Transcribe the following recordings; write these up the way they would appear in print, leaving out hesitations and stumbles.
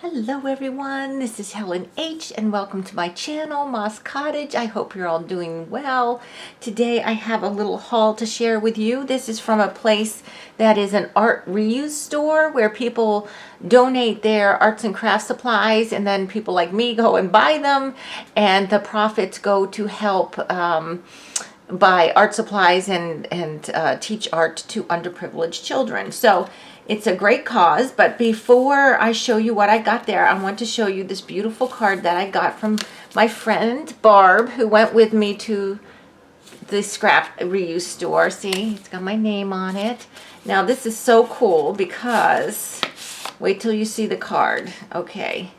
Hello everyone, this is Helen H. and welcome to my channel, Moss Cottage. I hope you're all doing well. Today I have a little haul to share with you. This is from a place that is an art reuse store where people donate their arts and crafts supplies, and then people like me go and buy them, and the profits go to help buy art supplies and teach art to underprivileged children. So it's a great cause, but before I show you what I got there, I want to show you this beautiful card that I got from my friend Barb, who went with me to the scrap reuse store. See, it's got my name on it. Now this is so cool because, wait till you see the card. Okay,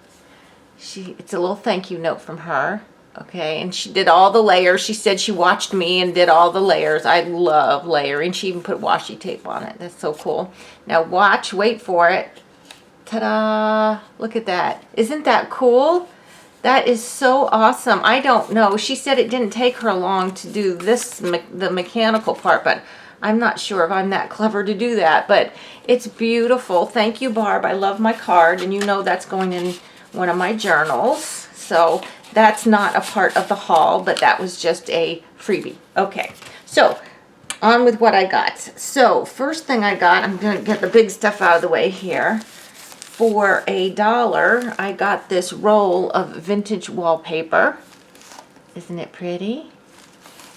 it's a little thank you note from her. Okay, and she did all the layers. She said she watched me and did all the layers. I love layering. She even put washi tape on it. That's so cool. Now watch, wait for it. Ta-da! Look at that. Isn't that cool? That is so awesome. I don't know. She said it didn't take her long to do this, the mechanical part, but I'm not sure if I'm that clever to do that. But it's beautiful. Thank you, Barb. I love my card, and you know that's going in one of my journals. So that's not a part of the haul, but that was just a freebie. Okay, so on with what I got. So first thing I got, I'm going to get the big stuff out of the way here. For $1, I got this roll of vintage wallpaper. Isn't it pretty?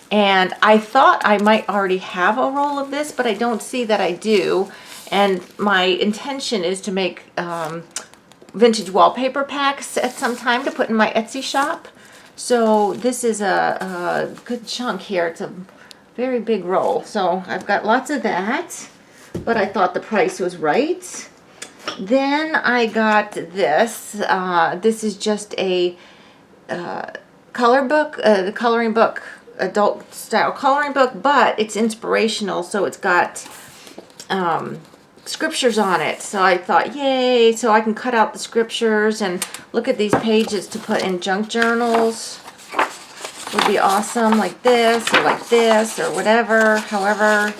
And I thought I might already have a roll of this, but I don't see that I do. And my intention is to make vintage wallpaper packs at some time to put in my Etsy shop. So this is a good chunk here. It's a very big roll. So I've got lots of that, but I thought the price was right. Then I got this. This is just a coloring book, adult style coloring book, but it's inspirational. So it's got scriptures on it. So I thought, yay, so I can cut out the scriptures and look at these pages to put in junk journals. Would be awesome, like this or whatever, however.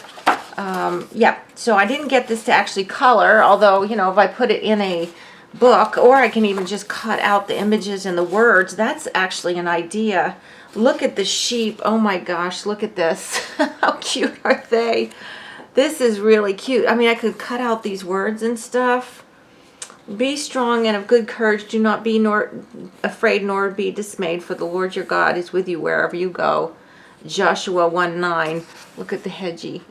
Yeah, so I didn't get this to actually color, although, you know, if I put it in a book, or I can even just cut out the images and the words, that's actually an idea. Look at the sheep. Oh my gosh, look at this. How cute are they? This is really cute. I mean, I could cut out these words and stuff. Be strong and of good courage. Do not be afraid nor be dismayed, for the Lord your God is with you wherever you go. Joshua 1:9. Look at the hedgie.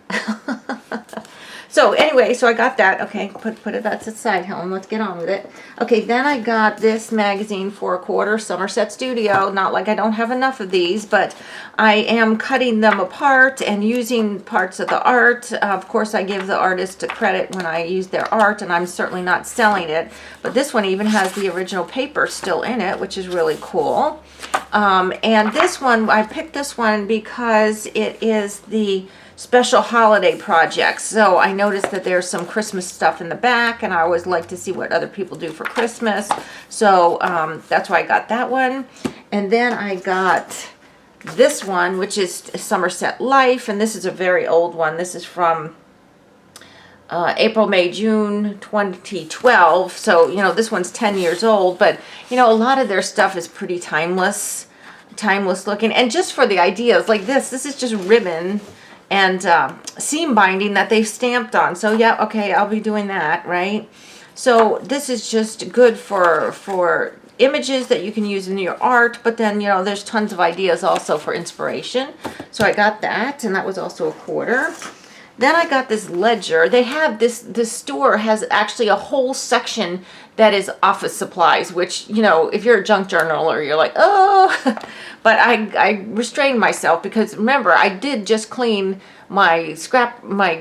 So anyway, so I got that. Okay, put it that's aside, Helen. Let's get on with it. Okay, then I got this magazine for $1, Somerset Studio. Not like I don't have enough of these, but I am cutting them apart and using parts of the art. Of course, I give the artist a credit when I use their art, and I'm certainly not selling it. But this one even has the original paper still in it, which is really cool. And this one, I picked this one because it is the special holiday projects. So I noticed that there's some Christmas stuff in the back, and I always like to see what other people do for Christmas. So that's why I got that one. And then I got this one, which is Somerset Life, and this is a very old one. This is from April, May, June 2012. So, you know, this one's 10 years old, but, you know, a lot of their stuff is pretty timeless looking. And just for the ideas, like this is just ribbon and seam binding that they've stamped on. So yeah, okay, I'll be doing that, right? So this is just good for images that you can use in your art, but then, you know, there's tons of ideas also for inspiration. So I got that, and that was also $1. Then I got this ledger. They have this store has actually a whole section that is office supplies, which, you know, if you're a junk journaler, you're like, oh, but I restrained myself because remember, I did just clean my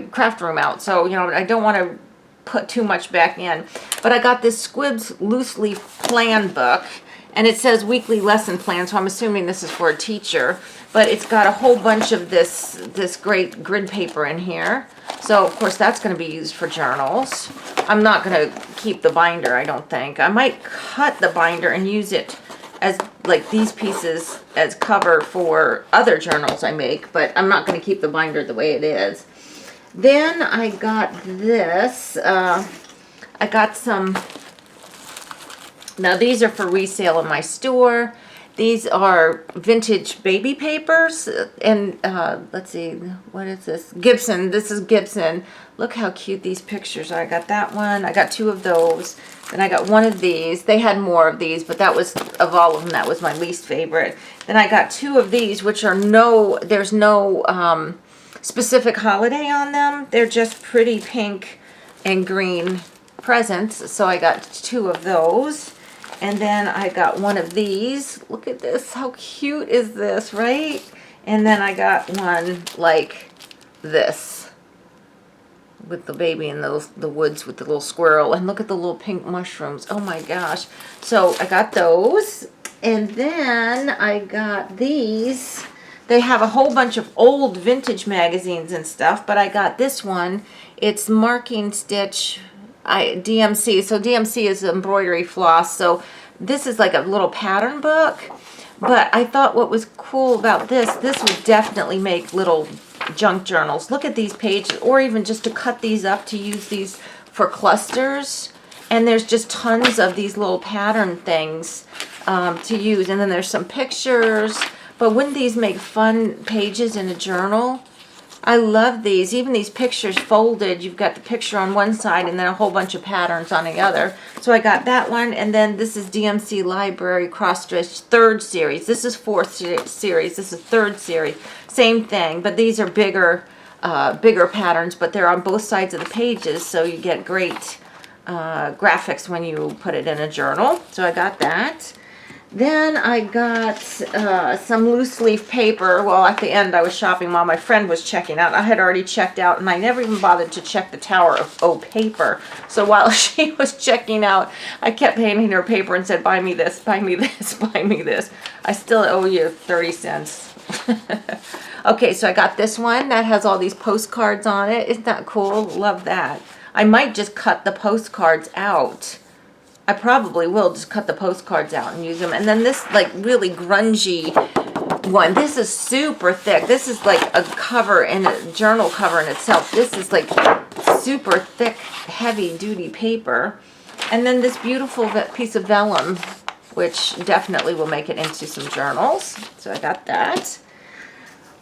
craft room out. So, you know, I don't want to put too much back in, but I got this Squibs loose leaf plan book, and it says weekly lesson plan. So I'm assuming this is for a teacher, but it's got a whole bunch of this great grid paper in here. So of course that's going to be used for journals. I'm not going to keep the binder, I don't think. I might cut the binder and use it as like these pieces as cover for other journals I make, but I'm not going to keep the binder the way it is. Then I got this. I got some Now these are for resale in my store. These are vintage baby papers, and let's see, what is this? Gibson. This is Gibson. Look how cute these pictures are. I got that one. I got 2 of those. Then I got 1 of these. They had more of these, but that was, of all of them, that was my least favorite. Then I got 2 of these, which are there's no specific holiday on them. They're just pretty pink and green presents. So I got 2 of those. And then I got 1 of these. Look at this. How cute is this, right? And then I got one like this, with the baby in the woods with the little squirrel. And look at the little pink mushrooms. Oh my gosh. So I got those. And then I got these. They have a whole bunch of old vintage magazines and stuff. But I got this one. It's Marking Stitch DMC. So DMC is embroidery floss. So this is like a little pattern book. But I thought what was cool about this would definitely make little junk journals. Look at these pages, or even just to cut these up to use these for clusters. And there's just tons of these little pattern things to use. And then there's some pictures. But wouldn't these make fun pages in a journal? I love these. Even these pictures folded, you've got the picture on one side and then a whole bunch of patterns on the other. So I got that one, and then this is DMC Library Cross Stitch 3rd series. This is 4th series. This is 3rd series. Same thing, but these are bigger patterns, but they're on both sides of the pages, so you get great graphics when you put it in a journal. So I got that. Then I got some loose leaf paper. Well, at the end I was shopping while my friend was checking out. I had already checked out, and I never even bothered to check the Tower of O paper. So while she was checking out, I kept handing her paper and said, buy me this, buy me this, buy me this. I still owe you 30 cents. Okay, so I got this one that has all these postcards on it. Isn't that cool? Love that. I might just cut the postcards out. I probably will just cut the postcards out and use them. And then this like really grungy one. This is super thick. This is like a cover in a journal cover in itself. This is like super thick, heavy duty paper. And then this beautiful piece of vellum, which definitely will make it into some journals. So I got that.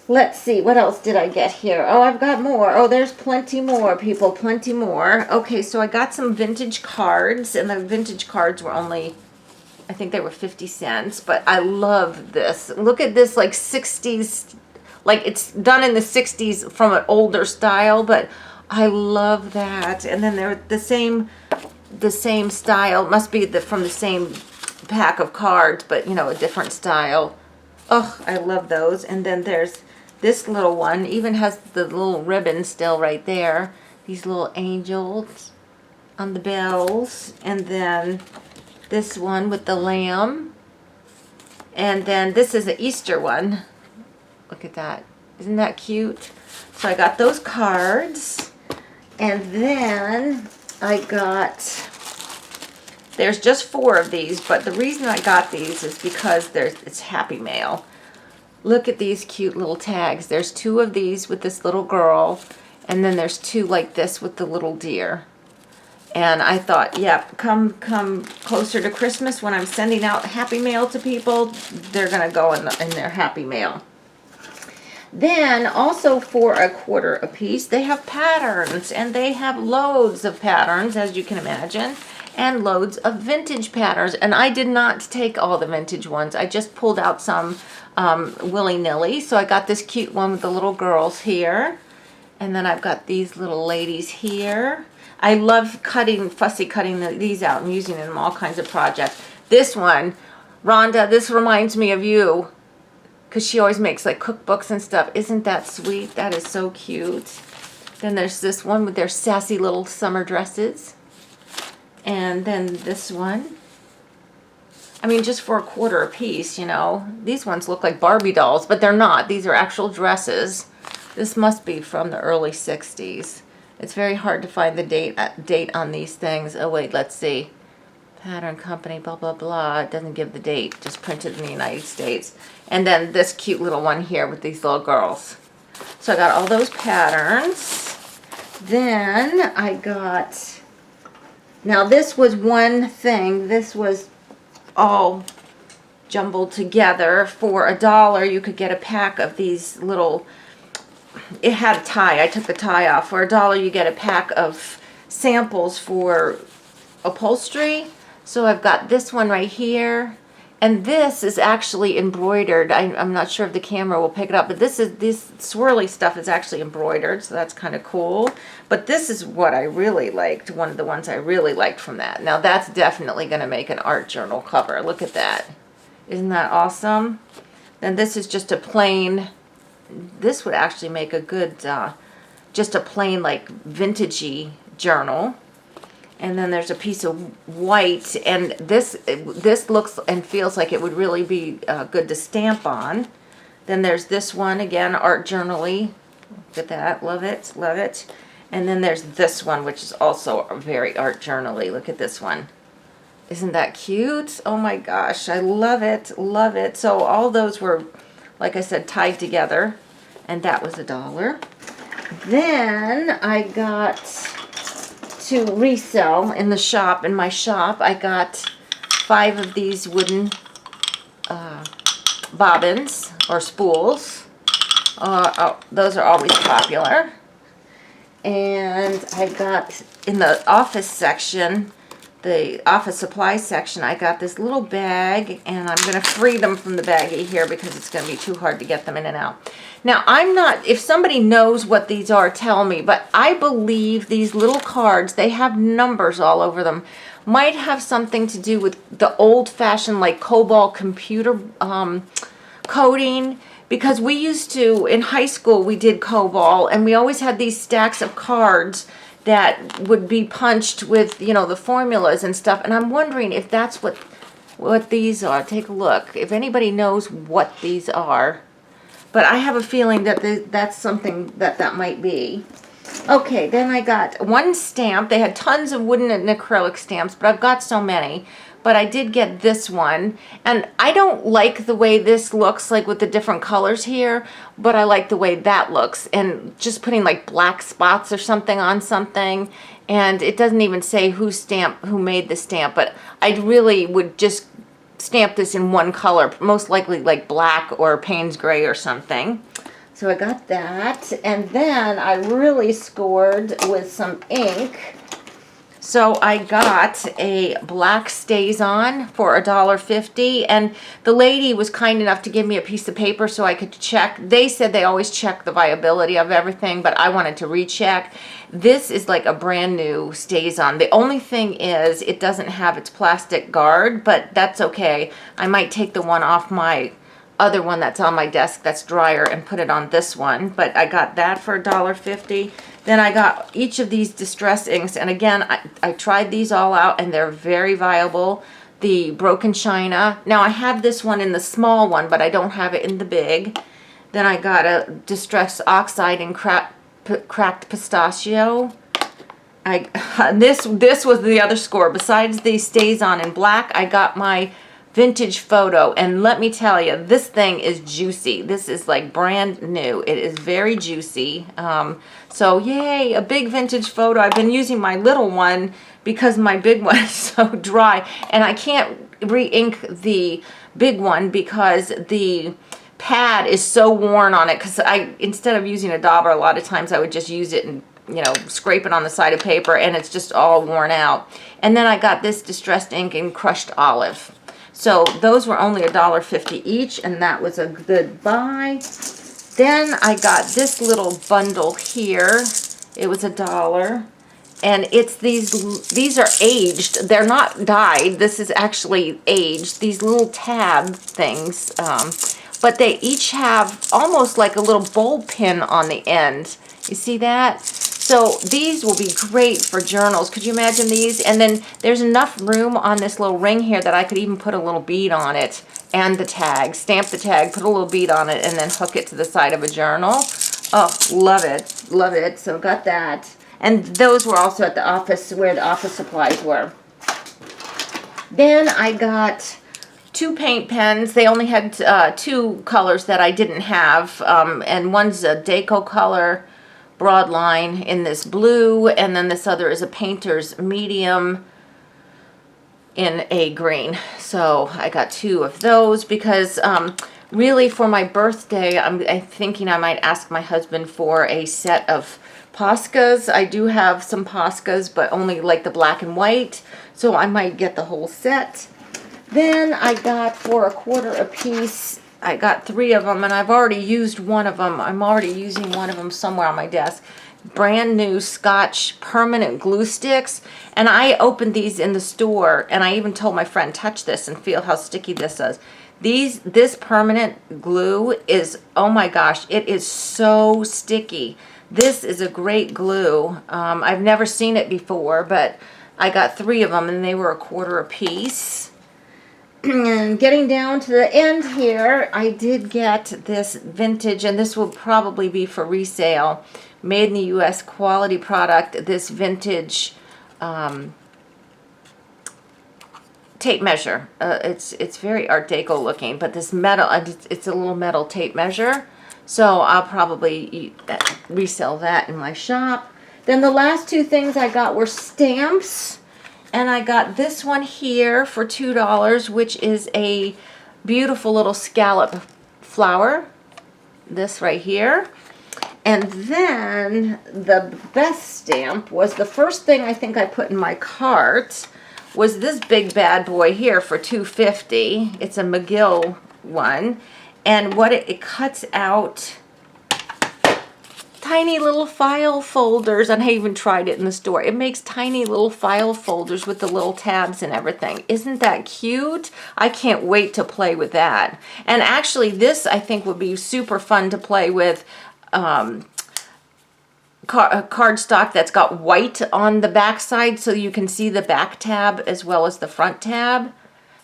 Let's see, what else did I get here? Oh, I've got more. Oh, there's plenty more, people, plenty more. Okay, so I got some vintage cards, and the vintage cards were only, I think they were 50 cents, but I love this. Look at this, like 60s, like it's done in the 60s from an older style, but I love that. And then they're the same style. Must be from the same pack of cards, but, you know, a different style. Oh, I love those. And then there's this little one, even has the little ribbon still right there. These little angels on the bells. And then this one with the lamb. And then this is an Easter one. Look at that. Isn't that cute? So I got those cards. And then I got, there's just 4 of these, but the reason I got these is because it's Happy Mail. Look at these cute little tags. There's 2 of these with this little girl, and then there's 2 like this with the little deer. And I thought, yep, come closer to Christmas when I'm sending out Happy Mail to people, they're going to go in their Happy Mail. Then also for $1.25 a piece, they have patterns, and they have loads of patterns, as you can imagine, and loads of vintage patterns. And I did not take all the vintage ones. I just pulled out some willy-nilly. So I got this cute one with the little girls here. And then I've got these little ladies here. I love fussy cutting these out and using them in all kinds of projects. This one, Rhonda, this reminds me of you, because she always makes like cookbooks and stuff. Isn't that sweet? That is so cute. Then there's this one with their sassy little summer dresses. And then this one. I mean, just for $1.25 a piece, you know. These ones look like Barbie dolls, but they're not. These are actual dresses. This must be from the early 60s. It's very hard to find the date on these things. Oh, wait, let's see. Pattern company, blah, blah, blah. It doesn't give the date. Just printed in the United States. And then this cute little one here with these little girls. So I got all those patterns. Then I got... Now, this was one thing. This was all jumbled together. For $1, you could get a pack of these little, it had a tie. I took the tie off. For $1, you get a pack of samples for upholstery. So I've got this one right here. And this is actually embroidered. I'm not sure if the camera will pick it up, but this swirly stuff is actually embroidered, so that's kind of cool. But this is what I really liked, one of the ones I really liked from that. Now that's definitely going to make an art journal cover. Look at that. Isn't that awesome? Then this is just a plain, this would actually make a good, just a plain like vintagey journal. And then there's a piece of white, and this looks and feels like it would really be good to stamp on. Then there's this one, again, art journal-y. Look at that, love it, love it. And then there's this one, which is also very art journal-y. Look at this one. Isn't that cute? Oh my gosh, I love it, love it. So all those were, like I said, tied together, and that was $1. Then I got, to resell in the shop, in my shop, I got 5 of these wooden bobbins or spools. Those are always popular. And I got, in the office section, the office supply section, I got this little bag, and I'm going to free them from the baggie here because it's going to be too hard to get them in and out. Now, I'm not, if somebody knows what these are, tell me, but I believe these little cards, they have numbers all over them, might have something to do with the old-fashioned, like, COBOL computer coding, because we used to, in high school, we did COBOL, and we always had these stacks of cards that would be punched with, you know, the formulas and stuff, and I'm wondering if that's what these are. Take a look. If anybody knows what these are. But I have a feeling that that's something that might be. Okay, then I got one stamp. They had tons of wooden and acrylic stamps, but I've got so many. But I did get this one. And I don't like the way this looks, like with the different colors here, but I like the way that looks. And just putting like black spots or something on something. And it doesn't even say who made the stamp, but I really would just stamp this in one color, most likely like black or Payne's gray or something. So I got that, and then I really scored with some ink. So I got a black StazOn for $1.50, and the lady was kind enough to give me a piece of paper so I could check. They said they always check the viability of everything, but I wanted to recheck. This is like a brand new StazOn. The only thing is it doesn't have its plastic guard, but that's okay. I might take the one off my other one that's on my desk that's drier and put it on this one, but I got that for $1.50. Then I got each of these distress inks, and again, I tried these all out, and they're very viable. The Broken China. Now, I have this one in the small one, but I don't have it in the big. Then I got a Distress Oxide in Cracked Pistachio. This was the other score. Besides the StazOn in black, I got my Vintage Photo, and let me tell you, this thing is juicy. This is like brand new. It is very juicy. So yay, a big Vintage Photo. I've been using my little one because my big one is so dry, and I can't re-ink the big one because the pad is so worn on it, because instead of using a dauber, a lot of times I would just use it and, you know, scrape it on the side of paper, and it's just all worn out. And then I got this distressed ink in Crushed Olive. So those were only $1.50 each, and that was a good buy. Then I got this little bundle here. It was $1, and it's these are aged. They're not dyed. This is actually aged. These little tab things, but they each have almost like a little bowl pin on the end. You see that? So these will be great for journals. Could you imagine these? And then there's enough room on this little ring here that I could even put a little bead on it, and the tag. Stamp the tag, put a little bead on it, and then hook it to the side of a journal. Oh, love it. Love it. So got that. And those were also at the office, where the office supplies were. Then I got 2 paint pens. They only had 2 colors that I didn't have. And one's a Deco color broad line in this blue, and then this other is a painter's medium in a green. So I got 2 of those because really for my birthday, I'm thinking I might ask my husband for a set of Poscas. I do have some Poscas, but only like the black and white. So I might get the whole set. Then I got for $1 a piece, I got 3 of them, and I've already used one of them. I'm already using one of them somewhere on my desk. Brand new Scotch permanent glue sticks. And I opened these in the store, and I even told my friend, touch this and feel how sticky this is. This permanent glue is, oh my gosh, it is so sticky. This is a great glue. I've never seen it before, but I got 3 of them, and they were $1 a piece. And getting down to the end here, I did get this vintage, and this will probably be for resale, made in the U.S. quality product, this vintage tape measure. It's very Art Deco looking, but this metal, it's a little metal tape measure. So I'll probably resell that in my shop. Then the last 2 things I got were stamps. And I got this one here for $2, which is a beautiful little scallop flower. This right here. And then the best stamp was the first thing I think I put in my cart was this big bad boy here for $2.50. It's a McGill one. And what it cuts out tiny little file folders, and I even tried it in the store. It makes tiny little file folders with the little tabs and everything. Isn't that cute? I can't wait to play with that. And actually this I think would be super fun to play with cardstock that's got white on the back side so you can see the back tab as well as the front tab.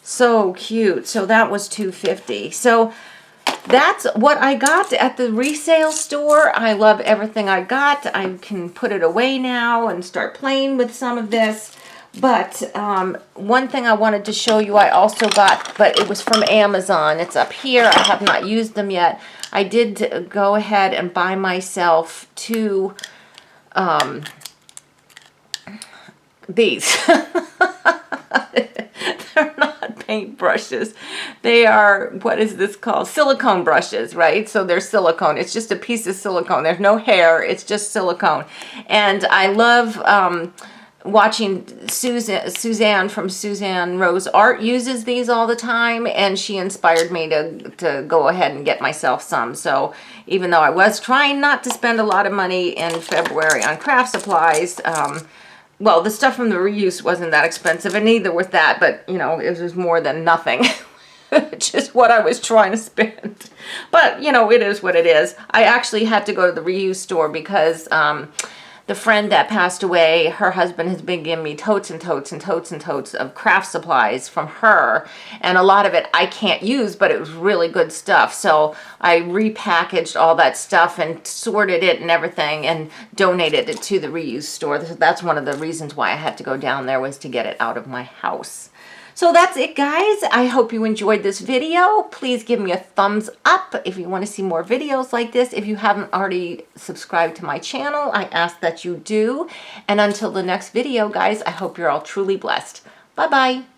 So cute. So that was $2.50. So that's what I got at the resale store. I love everything I got. I can put it away now and start playing with some of this. But one thing I wanted to show you I also got, but it was from Amazon. It's up here. I have not used them yet. I did go ahead and buy myself 2 these. They're not paint brushes. They are, what is this called? Silicone brushes, right? So they're silicone. It's just a piece of silicone. There's no hair. It's just silicone. And I love watching Suzanne from Suzanne Rose Art uses these all the time, and she inspired me to go ahead and get myself some. So even though I was trying not to spend a lot of money in February on craft supplies, well, the stuff from the reuse wasn't that expensive, and neither was that, but, you know, it was more than nothing, which is what I was trying to spend. But, you know, it is what it is. I actually had to go to the reuse store because the friend that passed away, her husband has been giving me totes and totes and totes and totes of craft supplies from her. And a lot of it I can't use, but it was really good stuff. So I repackaged all that stuff and sorted it and everything and donated it to the reuse store. That's one of the reasons why I had to go down there, was to get it out of my house. So that's it, guys. I hope you enjoyed this video. Please give me a thumbs up if you want to see more videos like this. If you haven't already subscribed to my channel, I ask that you do. And until the next video, guys, I hope you're all truly blessed. Bye-bye.